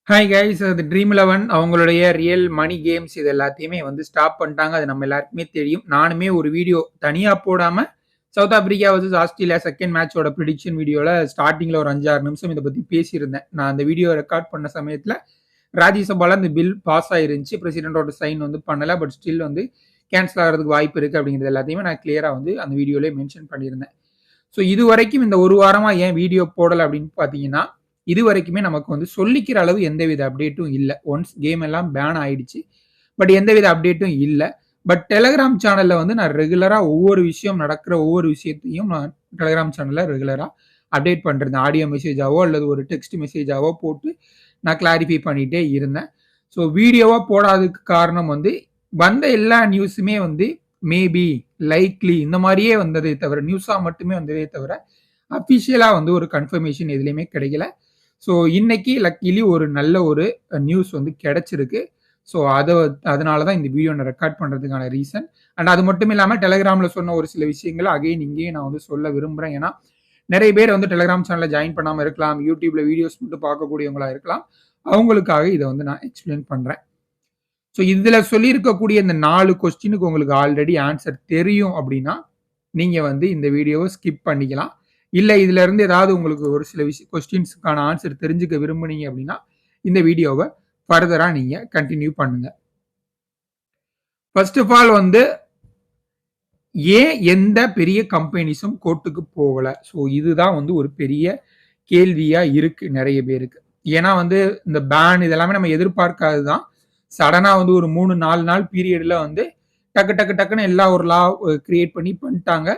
Hi guys, அது dream 11 அவங்களுடைய real மணி games இது எல்லாத்தையுமே வந்து ஸ்டாப் பண்ணிட்டாங்க. அது நம்ம எல்லாருக்குமே தெரியும். நானுமே ஒரு வீடியோ தனியா போடாம south Africa versus Australia second மேட்சோட ப்ரிடிக்ஷன் வீடியோல ஸ்டார்டிங்ல ஒரு 5-6 நிமிஷம் இதை பத்தி பேசியிருந்தேன். நான் அந்த வீடியோ ரெக்கார்ட் பண்ண சமயத்துல ராஜ்யசபால இந்த பில் பாஸ் ஆயிருந்துச்சு. பிரசிடென்டோட சைன் வந்து பண்ணல. பட் ஸ்டில் வந்து கேன்சல் ஆகிறதுக்கு வாய்ப்பு இருக்கு அப்படிங்கிறது எல்லாத்தையுமே நான் கிளியரா வந்து அந்த வீடியோலயே மென்ஷன் பண்ணியிருந்தேன். ஸோ இது வரைக்கும் இந்த ஒரு வாரமா ஏன் வீடியோ போடல அப்படின்னு பார்த்தீங்கன்னா, இது வரைக்குமே நமக்கு வந்து சொல்லிக்கிற அளவு எந்தவித அப்டேட்டும் இல்ல. ஒன்ஸ் கேம் எல்லாம் பேன் ஆயிடுச்சு. பட் எந்தவித அப்டேட்டும் இல்ல. பட் டெலகிராம் சேனல்ல வந்து நான் ரெகுலரா ஒவ்வொரு விஷயம் நடக்கிற ஒவ்வொரு விஷயத்தையும் நான் டெலகிராம் சேனல்ல ரெகுலரா அப்டேட் பண்ணிருந்தேன். ஆடியோ மெசேஜாவோ அல்லது ஒரு டெக்ஸ்ட் மெசேஜாவோ போட்டு நான் கிளாரிஃபை பண்ணிட்டே இருந்தேன். ஸோ வீடியோவா போடாததுக்கு காரணம் வந்து வந்த எல்லா நியூஸுமே வந்து மேபி, லைக்லி இந்த மாதிரியே வந்ததே தவிர நியூஸா மட்டுமே வந்ததே தவிர அஃபிஷியலா வந்து ஒரு கன்ஃபர்மேஷன் எதுலையுமே கிடைக்கல. ஸோ இன்னைக்கு லக்கிலி ஒரு நல்ல ஒரு நியூஸ் வந்து கிடைச்சிருக்கு. ஸோ அதனால தான் இந்த வீடியோ நான் ரெக்கார்ட் பண்ணுறதுக்கான ரீசன். அண்ட் அது மட்டும் இல்லாமல் டெலகிராமில் சொன்ன ஒரு சில விஷயங்கள் அகைன் இங்கேயும் நான் வந்து சொல்ல விரும்புகிறேன். ஏன்னா நிறைய பேர் வந்து டெலகிராம் சேனலில் ஜாயின் பண்ணாமல் இருக்கலாம், யூடியூப்ல வீடியோஸ் மட்டும் பார்க்கக்கூடியவங்களா இருக்கலாம். அவங்களுக்காக இதை வந்து நான் எக்ஸ்பிளைன் பண்ணுறேன். ஸோ இதில் சொல்லியிருக்கக்கூடிய இந்த 4 கொஸ்டினுக்கு உங்களுக்கு ஆல்ரெடி ஆன்சர் தெரியும் அப்படின்னா நீங்கள் வந்து இந்த வீடியோவை ஸ்கிப் பண்ணிக்கலாம். இல்லை இதுல இருந்து ஏதாவது உங்களுக்கு ஒரு சில கொஸ்டின்ஸுக்கான ஆன்சர் தெரிஞ்சுக்க விரும்புனீங்க அப்படின்னா இந்த வீடியோவை ஃபர்தரா நீங்க கண்டினியூ பண்ணுங்க. ஃபர்ஸ்ட் ஆஃப் ஆல் வந்து ஏன் எந்த பெரிய கம்பெனிஸும் கோர்ட்டுக்கு போகல? ஸோ இதுதான் வந்து ஒரு பெரிய கேள்வியா இருக்கு நிறைய பேருக்கு. ஏன்னா வந்து இந்த பேன் இதெல்லாமே நம்ம எதிர்பார்க்காததுதான். சடனா வந்து ஒரு 3-4 நாள் பீரியட்ல வந்து டக்கு டக்கு டக்குன்னு எல்லா ஒரு லா கிரியேட் பண்ணி பண்ணிட்டாங்க.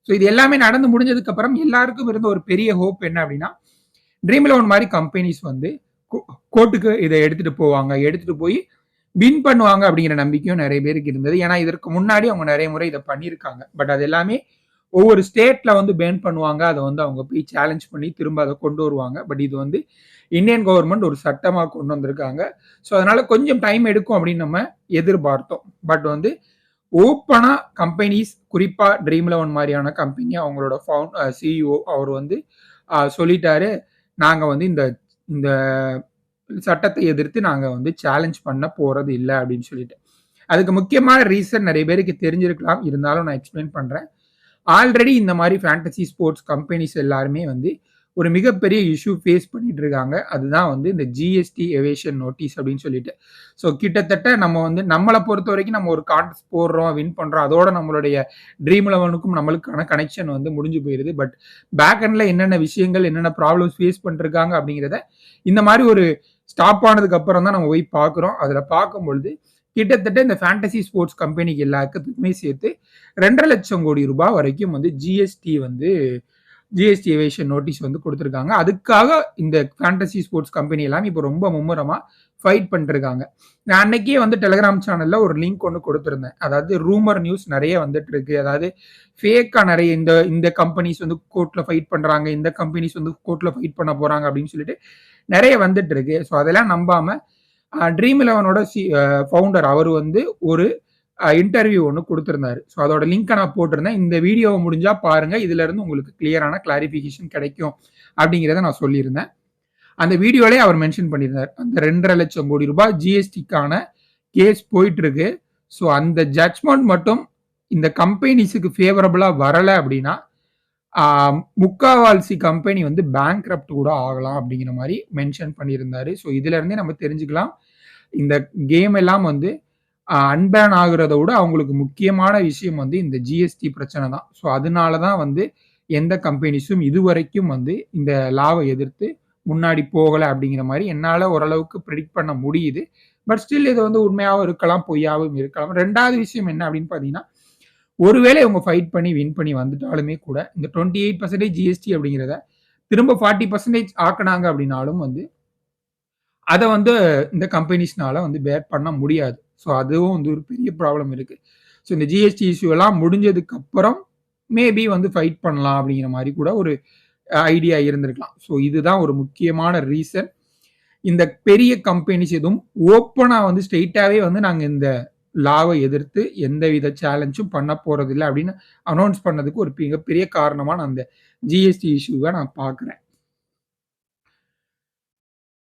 ஸோ இது எல்லாமே நடந்து முடிஞ்சதுக்கு அப்புறம் எல்லாருக்கும் இருந்த ஒரு பெரிய ஹோப் என்ன அப்படின்னா, ட்ரீம் 11 மாதிரி கம்பெனிஸ் வந்து கோர்ட்டுக்கு இதை எடுத்துட்டு போவாங்க, எடுத்துட்டு போய் வின் பண்ணுவாங்க அப்படிங்கிற நம்பிக்கையும் நிறைய பேருக்கு இருந்தது. ஏன்னா இதற்கு முன்னாடி அவங்க நிறைய முறை இதை பண்ணியிருக்காங்க. பட் அது எல்லாமே ஒவ்வொரு ஸ்டேட்ல வந்து பேன் பண்ணுவாங்க. அதை வந்து அவங்க போய் சேலஞ்ச் பண்ணி திரும்ப அதை கொண்டு வருவாங்க. பட் இது வந்து இந்தியன் கவர்மெண்ட் ஒரு சட்டமா கொண்டு வந்திருக்காங்க. ஸோ அதனால கொஞ்சம் டைம் எடுக்கும் அப்படின்னு நம்ம எதிர்பார்த்தோம். பட் வந்து ஓப்பனா கம்பெனிஸ், குறிப்பா ட்ரீம் 11 மாதிரியான கம்பெனி அவங்களோட சிஇஓ அவர் வந்து சொல்லிட்டாரு, நாங்க வந்து இந்த இந்த சட்டத்தை எதிர்த்து நாங்க வந்து சேலஞ்ச் பண்ண போறது இல்லை அப்படின்னு சொல்லிட்டு. அதுக்கு முக்கியமான ரீசன் நிறைய பேருக்கு தெரிஞ்சிருக்கலாம், இருந்தாலும் நான் எக்ஸ்பிளைன் பண்றேன். ஆல்ரெடி இந்த மாதிரி ஃபேண்டசி ஸ்போர்ட்ஸ் கம்பெனிஸ் எல்லாருமே வந்து ஒரு மிகப்பெரிய இஷ்யூ ஃபேஸ் பண்ணிட்டு இருக்காங்க. அதுதான் வந்து இந்த ஜிஎஸ்டி எவேஷன் நோட்டீஸ் அப்படின்னு சொல்லிட்டு. ஸோ கிட்டத்தட்ட நம்ம வந்து நம்மளை பொறுத்த வரைக்கும் நம்ம ஒரு கான்டெஸ்ட் போடுறோம், வின் பண்றோம், அதோட நம்மளுடைய ட்ரீம் 11க்கும் நம்மளுக்கான கனெக்ஷன் வந்து முடிஞ்சு போயிருது. பட் பேக் எண்ட்ல என்னென்ன விஷயங்கள், என்னென்ன ப்ராப்ளம்ஸ் ஃபேஸ் பண்ணிருக்காங்க அப்படிங்கிறத இந்த மாதிரி ஒரு ஸ்டாப் ஆனதுக்கு அப்புறம் தான் நம்ம போய் பார்க்குறோம். அதில் பார்க்கும்பொழுது கிட்டத்தட்ட இந்த ஃபேண்டசி ஸ்போர்ட்ஸ் கம்பெனிக்கு எல்லாத்துக்குமே சேர்த்து 2.5 லட்சம் கோடி ரூபாய் வரைக்கும் வந்து ஜிஎஸ்டி எவேஷன் நோட்டீஸ் வந்து கொடுத்துருக்காங்க. அதுக்காக இந்த ஃபேண்டசி ஸ்போர்ட்ஸ் கம்பெனி எல்லாம் இப்போ ரொம்ப மும்முரமா ஃபைட் பண்ணிருக்காங்க. நான் அன்னைக்கே வந்து டெலிகிராம் சேனல்ல ஒரு லிங்க் ஒன்று கொடுத்துருந்தேன். அதாவது ரூமர் நியூஸ் நிறைய வந்துட்டு இருக்கு. அதாவது ஃபேக்கா நிறைய இந்த கம்பெனிஸ் வந்து கோர்ட்ல ஃபைட் பண்றாங்க, இந்த கம்பெனிஸ் வந்து கோர்ட்ல ஃபைட் பண்ண போறாங்க அப்படின்னு சொல்லிட்டு நிறைய வந்துட்டு இருக்கு. ஸோ அதெல்லாம் நம்பாம ட்ரீம் 11ஓட ஃபவுண்டர் அவர் வந்து ஒரு இன்டர்வியூ ஒன்று கொடுத்துருந்தாரு. ஸோ அதோட லிங்க்கை நான் போட்டிருந்தேன். இந்த வீடியோவை முடிஞ்சா பாருங்க, இதுல இருந்து உங்களுக்கு கிளியரான கிளாரிஃபிகேஷன் கிடைக்கும் அப்படிங்கிறத நான் சொல்லியிருந்தேன். அந்த வீடியோலேயே அவர் மென்ஷன் பண்ணியிருந்தார், அந்த 2.5 லட்சம் கோடி ரூபாய் ஜிஎஸ்டிக்கான கேஸ் போயிட்டு இருக்கு. ஸோ அந்த ஜட்ஜ்மெண்ட் மட்டும் இந்த கம்பெனிஸுக்கு ஃபேவரபிளா வரல அப்படின்னா முக்காவாசி கம்பெனி வந்து பேங்க்ரப்ட் கூட ஆகலாம் அப்படிங்கிற மாதிரி மென்ஷன் பண்ணியிருந்தாரு. ஸோ இதுல இருந்தே நம்ம தெரிஞ்சுக்கலாம், இந்த கேம் எல்லாம் வந்து அன்பேன் ஆகுறத விட அவங்களுக்கு முக்கியமான விஷயம் வந்து இந்த ஜிஎஸ்டி பிரச்சனை தான். ஸோ அதனால தான் வந்து எந்த கம்பெனிஸும் இதுவரைக்கும் வந்து இந்த லாவை எதிர்த்து முன்னாடி போகலை அப்படிங்கிற மாதிரி என்னால் ஓரளவுக்கு ப்ரெடிக்ட் பண்ண முடியுது. பட் ஸ்டில் இது வந்து உண்மையாகவும் இருக்கலாம், பொய்யாகவும் இருக்கலாம். ரெண்டாவது விஷயம் என்ன அப்படின்னு பார்த்தீங்கன்னா, ஒருவேளை இவங்க ஃபைட் பண்ணி வின் பண்ணி வந்துட்டாலுமே கூட இந்த 28% ஜிஎஸ்டி அப்படிங்கிறத திரும்ப 40% ஆக்குனாங்க அப்படின்னாலும் வந்து அதை வந்து இந்த கம்பெனிஸ்னால வந்து பேர் பண்ண முடியாது. ஸோ அதுவும் வந்து ஒரு பெரிய ப்ராப்ளம் இருக்கு. ஸோ இந்த ஜிஎஸ்டி இஷ்யூ எல்லாம் முடிஞ்சதுக்கு அப்புறம் மேபி வந்து ஃபைட் பண்ணலாம் அப்படிங்கிற மாதிரி கூட ஒரு ஐடியா இருந்திருக்கலாம். ஸோ இதுதான் ஒரு முக்கியமான ரீசன். இந்த பெரிய கம்பெனிஸ் எதுவும் ஓப்பனா வந்து ஸ்ட்ரெயிட்டாவே வந்து நாங்க இந்த லாவை எதிர்த்து எந்தவித சேலஞ்சும் பண்ண போறதில்லை அப்படின்னு அனௌன்ஸ் பண்ணதுக்கு ஒரு மிகப்பெரிய காரணமா நான் அந்த ஜிஎஸ்டி இஷ்யூவை நான் பார்க்குறேன்.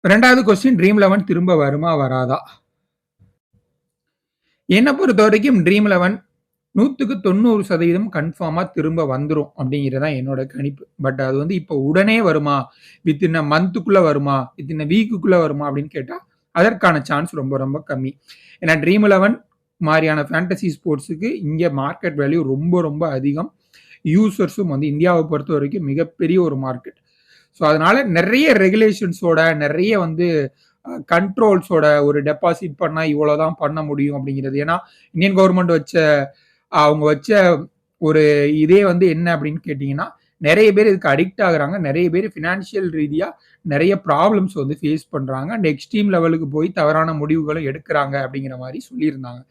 2வது கொஸ்டின் ட்ரீம் 11 திரும்ப வருமா வராதா? என்ன பொறுத்த வரைக்கும் ட்ரீம் 11 100க்கு 90% கன்ஃபார்மா திரும்ப வந்துரும் அப்படிங்கிறது தான் என்னோட கணிப்பு. பட் அது வந்து இப்போ உடனே வருமா? வித்தின் அ மந்த்துக்குள்ள வருமா? வித்தின் அ வீக்குக்குள்ள வருமா? அப்படின்னு கேட்டா, அதற்கான சான்ஸ் ரொம்ப ரொம்ப கம்மி. ஏன்னா ட்ரீம் 11 மாரியான ஃபேண்டசி ஸ்போர்ட்ஸுக்கு இங்க மார்க்கெட் வேல்யூ ரொம்ப ரொம்ப அதிகம். யூசர்ஸும் வந்து இந்தியாவ பொறுத்தவரைக்கும் மிகப்பெரிய ஒரு மார்க்கெட். ஸோ அதனால நெறைய ரெகுலேஷன்ஸோட, நெறைய வந்து கண்ட்ரோல்ஸோட ஒரு டெபாசிட் பண்ணா இவ்வளோதான் பண்ண முடியும் அப்படிங்கிறது. ஏன்னா, இந்தியன் கவர்மெண்ட் அவங்க வச்ச ஒரு இதே வந்து என்ன அப்படின்னு கேட்டீங்கன்னா, நெறைய பேர் இதுக்கு அடிக்ட் ஆகுறாங்க. நெறைய பேர் ஃபினான்ஷியல் ரீதியா நெறைய ப்ராப்ளம்ஸ் வந்து ஃபேஸ் பண்றாங்க. அண்ட் எக்ஸ்ட்ரீம் லெவலுக்கு போய் தவறான முடிவுகளும் எடுக்குறாங்க அப்படிங்கிற மாரி சொல்லியிருந்தாங்க.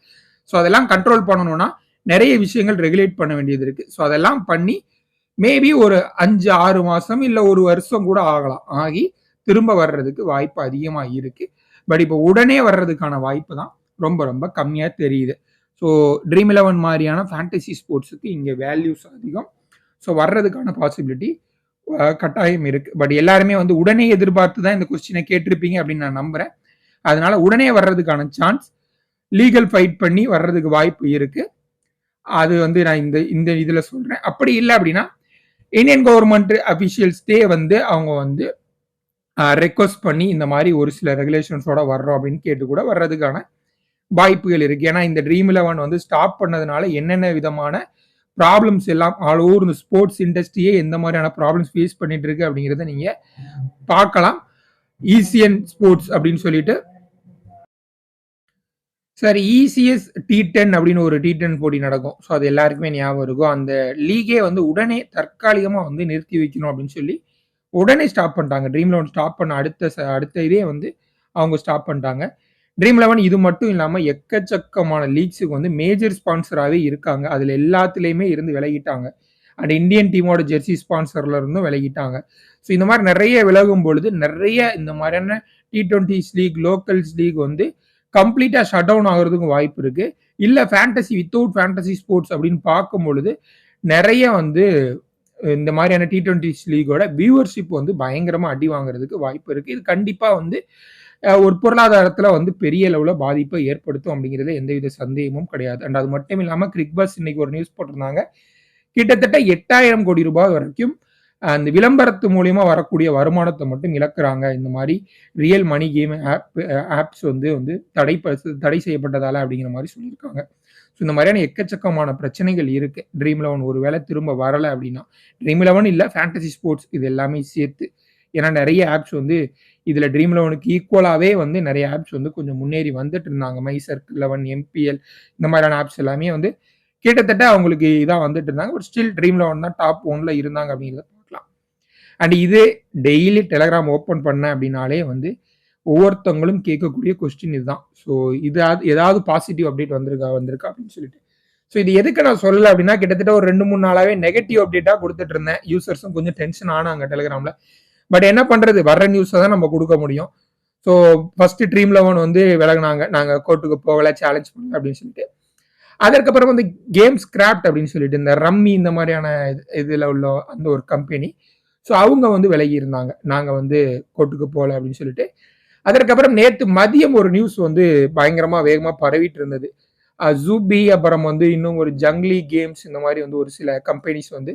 ஸோ அதெல்லாம் கண்ட்ரோல் பண்ணணும்னா, நெறைய விஷயங்கள் ரெகுலேட் பண்ண வேண்டியது இருக்கு. ஸோ அதெல்லாம் பண்ணி மேபி ஒரு 5, 6 மாசம் இல்ல 1 வருஷம் கூட ஆகலாம். ஆகி திரும்ப வர்றதுக்கு வாய்ப்பு அதிகமா இருக்கு. பட் இப்போ உடனே வர்றதுக்கான வாய்ப்பு தான் ரொம்ப ரொம்ப கம்மியா தெரியுது. ஸோ ட்ரீம் 11 மாரியான ஃபேண்டசி ஸ்போர்ட்ஸுக்கு இங்க வேல்யூஸ் அதிகம். ஸோ வர்றதுக்கான பாசிபிலிட்டி கட்டாயம் இருக்கு. பட் எல்லாருமே வந்து உடனே எதிர்பார்த்து தான் இந்த கொஸ்டினை கேட்டிருப்பீங்க அப்படின்னு நான் நம்புறேன். அதனால உடனே வர்றதுக்கான சான்ஸ் லீகல் ஃபைட் பண்ணி வர்றதுக்கு வாய்ப்பு இருக்கு. அது வந்து நான் இந்த இந்த இதுல சொல்றேன். அப்படி இல்ல அப்படின்னா இந்தியன் கவர்மெண்ட் அபிஷியல்ஸ்டே வந்து அவங்க வந்து ரெக்வஸ்ட் பண்ணி இந்த மாதிரி ஒரு சில ரெகுலேஷன்ஸோட வர்றோம் அப்படின்னு கேட்டு கூட வர்றதுக்கான வாய்ப்புகள் இருக்கு. ஏன்னா இந்த ட்ரீம் 11 வந்து ஸ்டாப் பண்ணதுனால என்னென்ன விதமான ப்ராப்ளம்ஸ் எல்லாம் ஆல் ஓவர் இந்த ஸ்போர்ட்ஸ் இண்டஸ்ட்ரியே எந்த மாதிரியான ப்ராப்ளம்ஸ் ஃபேஸ் பண்ணிட்டு இருக்கு அப்படிங்கிறத நீங்க பார்க்கலாம். ஈசிஎன் ஸ்போர்ட்ஸ் அப்படின்னு சொல்லிட்டு சார் இசிஎஸ் T10 அப்படின்னு ஒரு T10 போட்டி நடக்கும். ஸோ அது எல்லாருக்குமே ஞாபகம் இருக்கும். அந்த லீகே வந்து உடனே தற்காலிகமா வந்து நிறுத்தி வைக்கணும் அப்படின்னு சொல்லி உடனே ஸ்டாப் பண்ணிட்டாங்க. ட்ரீம் 11 ஸ்டாப் பண்ண அடுத்த இதே வந்து அவங்க ஸ்டாப் பண்ணிட்டாங்க. ட்ரீம் 11 இது மட்டும் இல்லாம எக்கச்சக்கமான லீக்ஸுக்கு வந்து மேஜர் ஸ்பான்சராவே இருக்காங்க. அதுல எல்லாத்துலயுமே இருந்து விலகிட்டாங்க. அண்ட் இந்தியன் டீமோட ஜெர்சி ஸ்பான்சர்ல இருந்தும் விலகிட்டாங்க. ஸோ இந்த மாதிரி நெறைய விலகும் பொழுது நெறைய இந்த மாதிரியான T20s லீக், லோக்கல்ஸ் லீக் வந்து கம்ப்ளீட்டா ஷட் டவுன் ஆகுறதுக்கும் வாய்ப்பு இருக்கு. இல்ல ஃபேண்டசி வித்தவுட் ஃபேண்டசி ஸ்போர்ட்ஸ் அப்படின்னு பார்க்கும் பொழுது நெறைய வந்து இந்த மாதிரியான T20s லீகோட வியூவர்ஷிப் வந்து பயங்கரமா அடி வாங்குறதுக்கு வாய்ப்பு இருக்கு. இது கண்டிப்பா வந்து ஒரு பொருளாதாரத்துல வந்து பெரிய அளவுல பாதிப்பை ஏற்படுத்தும் அப்படிங்கிறதுல எந்தவித சந்தேகமும் கிடையாது. அண்ட் அது மட்டும் இல்லாம கிரிக்பஸ் இன்னைக்கு ஒரு நியூஸ் போட்டிருந்தாங்க. கிட்டத்தட்ட 8,000 கோடி ரூபாய் வரைக்கும் அந்த விளம்பரத்து மூலியமா வரக்கூடிய வருமானத்தை மட்டும் இழக்கிறாங்க. இந்த மாதிரி ரியல் மணி கேம் ஆப்ஸ் வந்து வந்து தடை செய்யப்பட்டதால அப்படிங்கிற மாதிரி சொல்லியிருக்காங்க. ஸோ இந்த மாதிரியான எக்கச்சக்கமான பிரச்சனைகள் இருக்கு. ட்ரீம் 11 ஒரு வேளை திரும்ப வரல அப்படின்னா ட்ரீம் 11 இல்ல ஃபேண்டசி ஸ்போர்ட்ஸ் இது எல்லாமே சேர்த்து. ஏன்னா நெறைய ஆப்ஸ் வந்து இதுல ட்ரீம் 11க்கு ஈக்குவலாவே வந்து நெறைய ஆப்ஸ் வந்து கொஞ்சம் முன்னேறி வந்துட்டு இருந்தாங்க. மை சர்க்கிள் 11, MPL இந்த மாதிரியான ஆப்ஸ் எல்லாமே வந்து கிட்டத்தட்ட அவங்களுக்கு இதான் வந்துட்டு இருந்தாங்க. பட் ஸ்டில் ட்ரீம் 11 தான் டாப் 1ல இருந்தாங்க அப்படிங்கிறத பார்க்கலாம். அண்ட் இது டெய்லி டெலகிராம் ஓப்பன் பண்ண அப்படின்னாலே வந்து ஒவ்வொருத்தவங்களும் கேட்கக்கூடிய கொஸ்டின் இதுதான். ஸோ இது ஏதாவது பாசிட்டிவ் அப்டேட் வந்திருக்கா அப்படின்னு சொல்லிட்டு. ஸோ இது எதுக்கு நான் சொல்லல அப்படின்னா கிட்டத்தட்ட ஒரு 2-3 நாளாவே நெகட்டிவ் அப்டேட்டா கொடுத்துட்டு இருந்தேன். யூசர்ஸும் கொஞ்சம் டென்ஷன் ஆனாங்க டெலகிராம்ல. பட் என்ன பண்றது வர்ற நியூஸை தான் நம்ம கொடுக்க முடியும். ஸோ ஃபர்ஸ்ட் ட்ரீம் 11 வந்து விலகுனாங்க. நாங்க கோர்ட்டுக்கு போகல சேலஞ்ச் பண்ணல அப்படின்னு சொல்லிட்டு. அதற்கப்புறம் வந்து கேம் ஸ்கிராப்ட் அப்படின்னு சொல்லிட்டு இந்த ரம்மி இந்த மாதிரியான இதுல உள்ள அந்த ஒரு கம்பெனி. ஸோ அவங்க வந்து விலகி இருந்தாங்க. நாங்க வந்து கோர்ட்டுக்கு போகல அப்படின்னு சொல்லிட்டு. அதற்கப்புறம் நேத்து மதியம் ஒரு நியூஸ் வந்து பயங்கரமா வேகமா பரவிட்டு இருந்தது. ஜூபி அப்புறம் வந்து இன்னும் ஒரு ஜங்லி கேம்ஸ் இந்த மாதிரி வந்து ஒரு சில கம்பெனிஸ் வந்து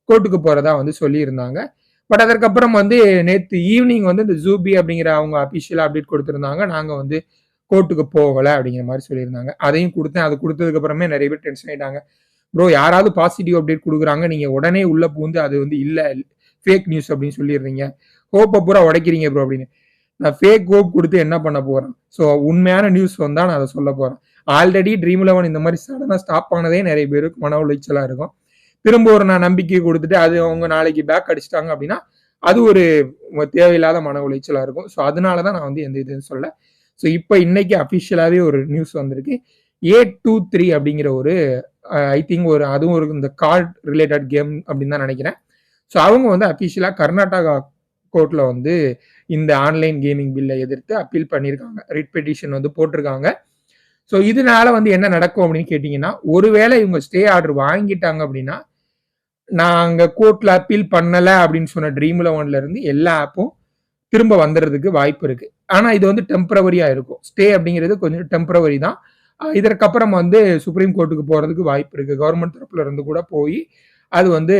கோர்ட்டுக்கு போறதா வந்து சொல்லியிருந்தாங்க. பட் அதற்கப்புறம் வந்து நேத்து ஈவினிங் வந்து இந்த ஜூபி அப்படிங்கிற அவங்க அபிஷியலா அப்டேட் கொடுத்திருந்தாங்க. நாங்க வந்து கோர்ட்டுக்கு போகல அப்படிங்கிற மாதிரி சொல்லியிருந்தாங்க. அதையும் கொடுத்தேன். அது கொடுத்ததுக்கு அப்புறமே நிறைய பேர் டென்ஷன் ஆயிட்டாங்க. ப்ரோ யாராவது பாசிட்டிவ் அப்டேட் கொடுக்குறாங்க. நீங்க உடனே உள்ள பூந்து அது வந்து இல்ல ஃபேக் நியூஸ் அப்படின்னு சொல்லிடுறீங்க. ஹோப்பை பூரா உடைக்கிறீங்க ப்ரோ அப்படின்னு. நான் ஃபேக் ஹோப் கொடுத்து என்ன பண்ண போறேன்? ஸோ உண்மையான நியூஸ் வந்தா நான் அதை சொல்ல போறேன். ஆல்ரெடி ட்ரீம் 11 இந்த மாதிரி சடனா ஸ்டாப் ஆனதே நிறைய பேருக்கு மன உளைச்சலா இருக்கும். திரும்ப ஒரு நான் நம்பிக்கை கொடுத்துட்டு அது அவங்க நாளைக்கு பேக் அடிச்சிட்டாங்க அப்படின்னா அது ஒரு தேவையில்லாத மன உளைச்சலா இருக்கும். ஸோ அதனால தான் நான் வந்து எந்த இதுன்னு சொல்ல. ஸோ இப்போ இன்னைக்கு அஃபிஷியலாவே ஒரு நியூஸ் வந்திருக்கு. A23 அப்படிங்கிற ஒரு ஐ திங்க் ஒரு அதுவும் ஒரு இந்த கார்ட் ரிலேட்டட் கேம் அப்படின்னு தான் நினைக்கிறேன். ஸோ அவங்க வந்து அஃபிஷியலா கர்நாடகா கோர்ட்ல வந்து இந்த ஆன்லைன் கேமிங் பில்லை எதிர்த்து அப்பீல் பண்ணியிருக்காங்க. ரிட் பெட்டிஷன் வந்து போட்டிருக்காங்க. ஸோ இதனால வந்து என்ன நடக்கும் அப்படின்னு கேட்டீங்கன்னா ஒருவேளை இவங்க ஸ்டே ஆர்டர் வாங்கிட்டாங்க அப்படின்னா நாங்க கோர்ட்ல அப்பீல் பண்ணல அப்படின்னு சொன்ன ட்ரீம் 11ல இருந்து எல்லா ஆப்பும் திரும்ப வந்துறதுக்கு வாய்ப்பு இருக்கு. ஆனா இது வந்து டெம்பரவரியா இருக்கும். ஸ்டே அப்படிங்கிறது கொஞ்சம் டெம்பரவரி தான். இதற்கப்புறம் வந்து சுப்ரீம் கோர்ட்டுக்கு போறதுக்கு வாய்ப்பு இருக்கு. கவர்மெண்ட் தரப்புல இருந்து கூட போய் அது வந்து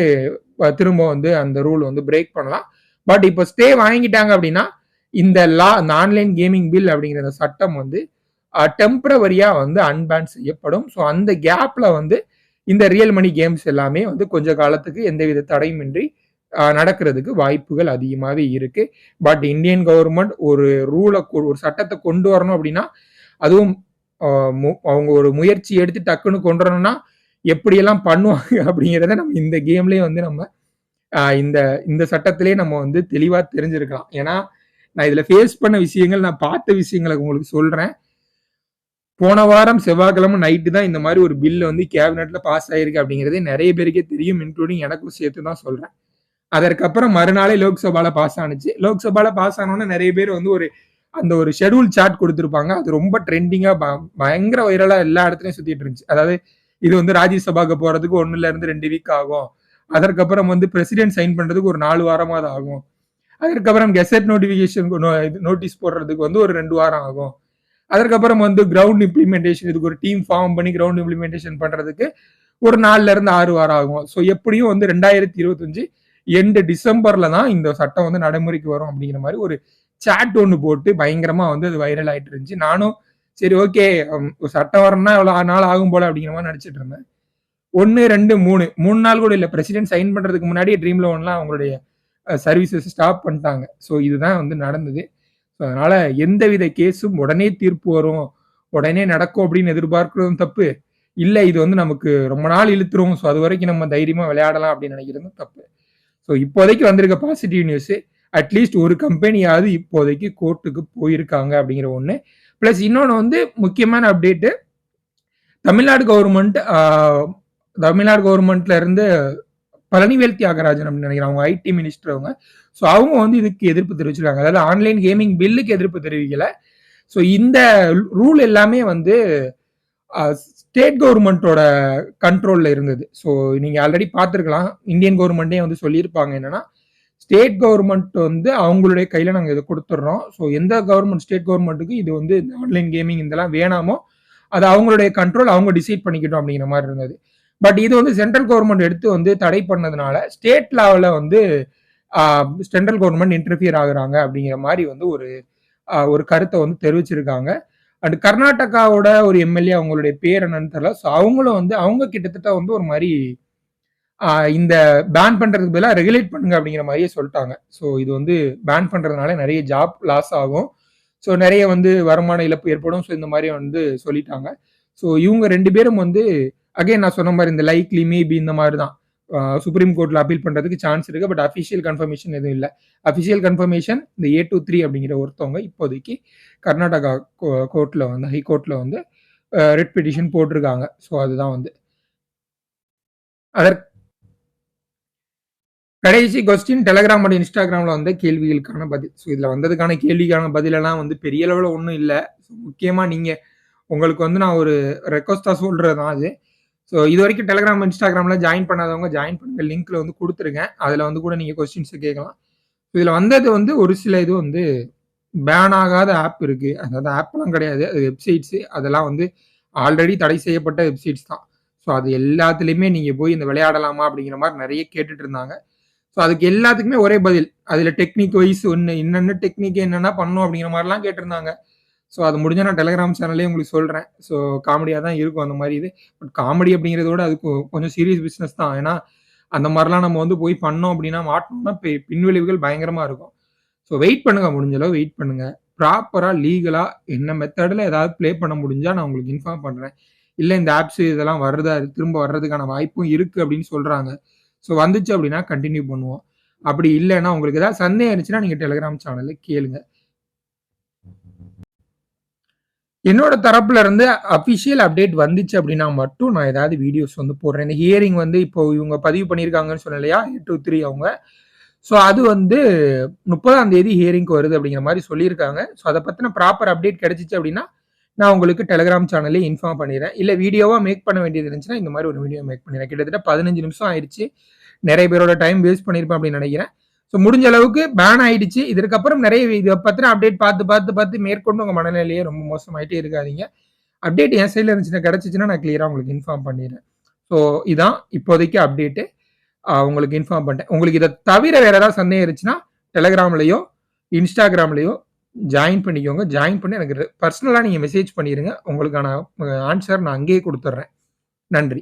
திரும்ப வந்து அந்த ரூல் வந்து பிரேக் பண்ணலாம். பட் இப்போ ஸ்டே வாங்கிட்டாங்க அப்படின்னா இந்த லா, இந்த ஆன்லைன் கேமிங் பில் அப்படிங்கிற அந்த சட்டம் வந்து டெம்பரவரியா வந்து அன்பேன் செய்யப்படும். ஸோ அந்த கேப்ல வந்து இந்த ரியல் மணி கேம்ஸ் எல்லாமே வந்து கொஞ்ச காலத்துக்கு எந்தவித தடையுமின்றி நடக்கிறதுக்கு வாய்ப்புகள் அதிகமாகவே இருக்கு. பட் இந்தியன் கவர்மெண்ட் ஒரு ஒரு சட்டத்தை கொண்டு வரணும் அப்படின்னா அதுவும் அவங்க ஒரு முயற்சி எடுத்து டக்குன்னு கொண்டு வரணும்னா எப்படியெல்லாம் பண்ணுவாங்க அப்படிங்கிறத நம்ம இந்த கேம்லயே வந்து நம்ம இந்த இந்த சட்டத்திலே நம்ம வந்து தெளிவா தெரிஞ்சிருக்கலாம். ஏன்னா நான் இதுல ஃபேஸ் பண்ண விஷயங்கள், நான் பார்த்த விஷயங்களை உங்களுக்கு சொல்றேன். போன வாரம் செவ்வாய்க்கிழமை நைட்டு தான் இந்த மாதிரி ஒரு பில் வந்து கேபினெட்ல பாஸ் ஆயிருக்கு அப்படிங்கிறது நிறைய பேருக்கே தெரியும், இன்க்ளூடிங் எனக்கும் சேர்த்து தான் சொல்றேன். அதற்கப்புறம் மறுநாளே லோக்சபால பாஸ் ஆனுச்சு. லோக்சபால பாஸ் ஆனோன்னு நிறைய பேர் வந்து அந்த ஒரு ஷெடியூல் சார்ட் கொடுத்துருப்பாங்க. அது ரொம்ப ட்ரெண்டிங்கா பயங்கர வைரலா எல்லா இடத்துலயும் சுத்திட்டு இருந்துச்சு. அதாவது இது வந்து ராஜ்யசபாக்கு போறதுக்கு 1ல இருந்து 2 வீக் ஆகும். அதற்கப்புறம் வந்து பிரசிடென்ட் சைன் பண்றதுக்கு ஒரு 4 வாரமாவது ஆகும். அதற்கப்புறம் கெசட் நோட்டிபிகேஷன் நோட்டீஸ் போடுறதுக்கு வந்து ஒரு 2 வாரம் ஆகும். அதற்கப்புறம் வந்து கிரவுண்ட் இம்ப்ளிமெண்டேஷன், இதுக்கு ஒரு டீம் ஃபார்ம் பண்ணி கிரவுண்ட் இம்ப்ளிமெண்டேஷன் பண்றதுக்கு ஒரு 4ல இருந்து 6 வாரம் ஆகும். ஸோ எப்படியும் வந்து 2025 எண்டு டிசம்பர்ல தான் இந்த சட்டம் வந்து நடைமுறைக்கு வரும் அப்படிங்கிற மாதிரி ஒரு சாட் ஒன்று போட்டு பயங்கரமா வந்து அது வைரல் ஆயிட்டு இருந்துச்சு. நானும் சரி ஓகே சட்டம் வரணும்னா எவ்வளவு நாள் ஆகும் போல அப்படிங்கிற மாதிரி நினைச்சிட்டு இருந்தேன். 1, 2, 3 நாள் கூட இல்லை. பிரசிடென்ட் சைன் பண்றதுக்கு முன்னாடியே ட்ரீம் லோன்லாம் அவங்களுடைய சர்வீசஸ் ஸ்டாப் பண்ணிட்டாங்க. ஸோ இதுதான் வந்து நடந்தது. ஸோ அதனால எந்தவித கேஸும் உடனே தீர்ப்பு வரும், உடனே நடக்கும் அப்படின்னு எதிர்பார்க்கிறதும் தப்பு. இல்லை இது வந்து நமக்கு ரொம்ப நாள் இழுத்துரும், ஸோ அது வரைக்கும் நம்ம தைரியமா விளையாடலாம் அப்படின்னு நினைக்கிறதும் தப்பு. ஸோ இப்போதைக்கு வந்திருக்க பாசிட்டிவ் நியூஸ், அட்லீஸ்ட் ஒரு கம்பெனியாவது இப்போதைக்கு கோர்ட்டுக்கு போயிருக்காங்க அப்படிங்கிற ஒன்று. பிளஸ் இன்னொன்று வந்து முக்கியமான அப்டேட்டு, தமிழ்நாடு கவர்மெண்ட்ல இருந்து பழனிவேல் தியாகராஜன் அப்படின்னு நினைக்கிறேன், அவங்க ஐடி மினிஸ்டர் அவங்க. ஸோ அவங்க வந்து இதுக்கு எதிர்ப்பு தெரிவிச்சிருக்காங்க. அதாவது ஆன்லைன் கேமிங் பில்லுக்கு எதிர்ப்பு தெரிவிக்கல. ஸோ இந்த ரூல் எல்லாமே வந்து ஸ்டேட் கவர்மெண்ட்டோட கண்ட்ரோல்ல இருந்தது. ஸோ நீங்க ஆல்ரெடி பார்த்துருக்கலாம், இந்தியன் கவர்மெண்ட்டே வந்து சொல்லியிருப்பாங்க என்னன்னா, ஸ்டேட் கவர்மெண்ட் வந்து அவங்களுடைய கையில நாங்கள் இதை கொடுத்துட்றோம். ஸோ எந்த கவர்மெண்ட், ஸ்டேட் கவர்மெண்ட்டுக்கு இது வந்து ஆன்லைன் கேமிங் இதெல்லாம் வேணாமோ அது அவங்களுடைய கண்ட்ரோல், அவங்க டிசைட் பண்ணிக்கிட்டோம் அப்படிங்கிற மாதிரி இருந்தது. பட் இது வந்து சென்ட்ரல் கவர்மெண்ட் எடுத்து வந்து தடை பண்ணதுனால ஸ்டேட் லெவலில் வந்து சென்ட்ரல் கவர்மெண்ட் இன்டர்ஃபியர் ஆகுறாங்க அப்படிங்கிற மாதிரி வந்து ஒரு கருத்தை வந்து தெரிவிச்சிருக்காங்க. அண்ட் கர்நாடகாவோட ஒரு எம்எல்ஏ, அவங்களுடைய பேர் என்னன்னு தெரியல, ஸோ அவங்களும் வந்து அவங்க கிட்டத்தட்ட வந்து ஒரு மாதிரி இந்த பேன் பண்றதுக்கு பதிலாக ரெகுலேட் பண்ணுங்க அப்படிங்கிற மாதிரியே சொல்லிட்டாங்க. ஸோ இது வந்து பேன் பண்றதுனால நிறைய ஜாப் லாஸ் ஆகும், ஸோ நிறைய வந்து வருமான இழப்பு ஏற்படும், ஸோ இந்த மாதிரி வந்து சொல்லிட்டாங்க. ஸோ இவங்க 2 பேரும் வந்து அகைன் நான் சொன்ன மாதிரி இந்த லைக்லி மேபி இந்த மாதிரி தான் சுப்ரீம் கோர்ட்ல அப்பீல் பண்றதுக்கு சான்ஸ் இருக்கு. பட் அஃபிஷியல் கன்ஃபர்மேஷன் எதுவும் இல்லை. அஃபிஷியல் கன்ஃபர்மேஷன் இந்த A23 அப்படிங்கிற ஒருத்தவங்க இப்போதைக்கு கர்நாடகா கோர்ட்ல வந்து, ஹை கோர்ட்ல வந்து ரெட் பெட்டிஷன் போட்டிருக்காங்க. ஸோ அதுதான் வந்து அதற்கு கடைசி கொஸ்டின். டெலகிராம் மற்றும் இன்ஸ்டாகிராம்ல வந்த கேள்விகளுக்கான பதில். ஸோ இதுல வந்ததுக்கான கேள்விக்கான பதிலெல்லாம் வந்து பெரிய லெவலில் ஒன்றும் இல்லை. முக்கியமா நீங்க உங்களுக்கு வந்து நான் ஒரு ரெக்வஸ்டா சொல்றது தான் அது. ஸோ இது வரைக்கும் டெலகிராம் இன்ஸ்டாகிராம்ல ஜாயின் பண்ணாதவங்க ஜாயின் பண்ணுங்க, லிங்க்ல வந்து கொடுத்துருக்கேன். அதில் வந்து கூட நீங்கள் கொஸ்டின்ஸ் கேட்கலாம். இதில் வந்தது வந்து ஒரு சில இது வந்து பேன் ஆகாத ஆப் இருக்கு, அதாவது ஆப்லாம் கிடையாது, அது வெப்சைட்ஸு. அதெல்லாம் வந்து ஆல்ரெடி தடை செய்யப்பட்ட வெப்சைட்ஸ் தான். ஸோ அது எல்லாத்துலேயுமே நீங்கள் போய் இந்த விளையாடலாமா அப்படிங்கிற மாதிரி நிறைய கேட்டுட்டு இருந்தாங்க. ஸோ அதுக்கு எல்லாத்துக்குமே ஒரே பதில், அதில் டெக்னிக் வைஸ் என்னென்ன டெக்னிக் என்னென்ன பண்ணும் அப்படிங்கிற மாதிரிலாம் கேட்டிருந்தாங்க. ஸோ அது முடிஞ்ச நான் டெலகிராம் சேனல்லே உங்களுக்கு சொல்கிறேன். ஸோ காமெடியாக தான் இருக்கும் அந்த மாதிரி இது. பட் காமெடி அப்படிங்கிறத விட அது கொஞ்சம் சீரியஸ் பிஸ்னஸ் தான். ஏன்னா அந்த மாதிரிலாம் நம்ம வந்து போய் பண்ணோம் அப்படின்னா மாட்டோம்னா பின்விளைவுகள் பயங்கரமாக இருக்கும். ஸோ வெயிட் பண்ணுங்க, முடிஞ்ச அளவு வெயிட் பண்ணுங்க. ப்ராப்பராக லீகலாக என்ன மெத்தடில் ஏதாவது ப்ளே பண்ண முடிஞ்சால் நான் உங்களுக்கு இன்ஃபார்ம் பண்ணுறேன். இல்லை இந்த ஆப்ஸ் இதெல்லாம் திரும்ப வர்றதுக்கான வாய்ப்பும் இருக்குது அப்படின்னு சொல்கிறாங்க. ஸோ வந்துச்சு அப்படின்னா கண்டினியூ பண்ணுவோம். அப்படி இல்லைன்னா உங்களுக்கு ஏதாவது சந்தேகம் இருந்துச்சுன்னா நீங்கள் டெலகிராம் சேனலில் கேளுங்க. என்னோட தரப்புல இருந்து அபிஷியல் அப்டேட் வந்துச்சு அப்படின்னா மட்டும் நான் ஏதாவது வீடியோஸ் வந்து போடுறேன். இந்த ஹியரிங் வந்து இப்போ இவங்க பதிவு பண்ணியிருக்காங்கன்னு சொன்னேன் இல்லையா, 823 அவங்க. ஸோ அது வந்து 30ஆம் தேதி ஹியரிங்க்கு வருது அப்படிங்கிற மாதிரி சொல்லியிருக்காங்க. ஸோ அதை பற்றின ப்ராப்பர் அப்டேட் கிடைச்சிச்சு அப்படின்னா நான் உங்களுக்கு டெலகிராம் சேனல்லே இன்ஃபார்ம் பண்ணிடுறேன். இல்லை வீடியோவாக மேக் பண்ண வேண்டியது இருந்துச்சுன்னா இந்த மாதிரி ஒரு வீடியோ மேக் பண்ணிடுறேன். கிட்டத்தட்ட 15 நிமிஷம் ஆயிடுச்சு. நிறைய பேரோட டைம் வேஸ்ட் பண்ணியிருப்பேன் அப்படின்னு நினைக்கிறேன். ஸோ முடிஞ்ச அளவுக்கு பேன் ஆயிடுச்சு. இதற்கப்புறம் நிறைய இதை பத்தின அப்டேட் பார்த்து மேற்கொண்டு உங்க மனநிலையே ரொம்ப மோசமாயிட்டே இருக்காதீங்க. அப்டேட் என் சைடில் இருந்துச்சுன்னா கிடைச்சிச்சுன்னா நான் கிளியராக உங்களுக்கு இன்ஃபார்ம் பண்ணிடுறேன். ஸோ இதான் இப்போதைக்கு அப்டேட்டு. உங்களுக்கு இன்ஃபார்ம் பண்ணிட்டேன். உங்களுக்கு இதை தவிர வேற ஏதாவது சந்தேகம் இருந்துச்சுன்னா டெலகிராம்லையோ இன்ஸ்டாகிராம்லையோ ஜாயின் பண்ணிக்கோங்க. ஜாயின் பண்ணி எனக்கு பர்சனலாக நீங்கள் மெசேஜ் பண்ணிடுங்க. உங்களுக்கான ஆன்சர் நான் அங்கேயே கொடுத்துட்றேன். நன்றி.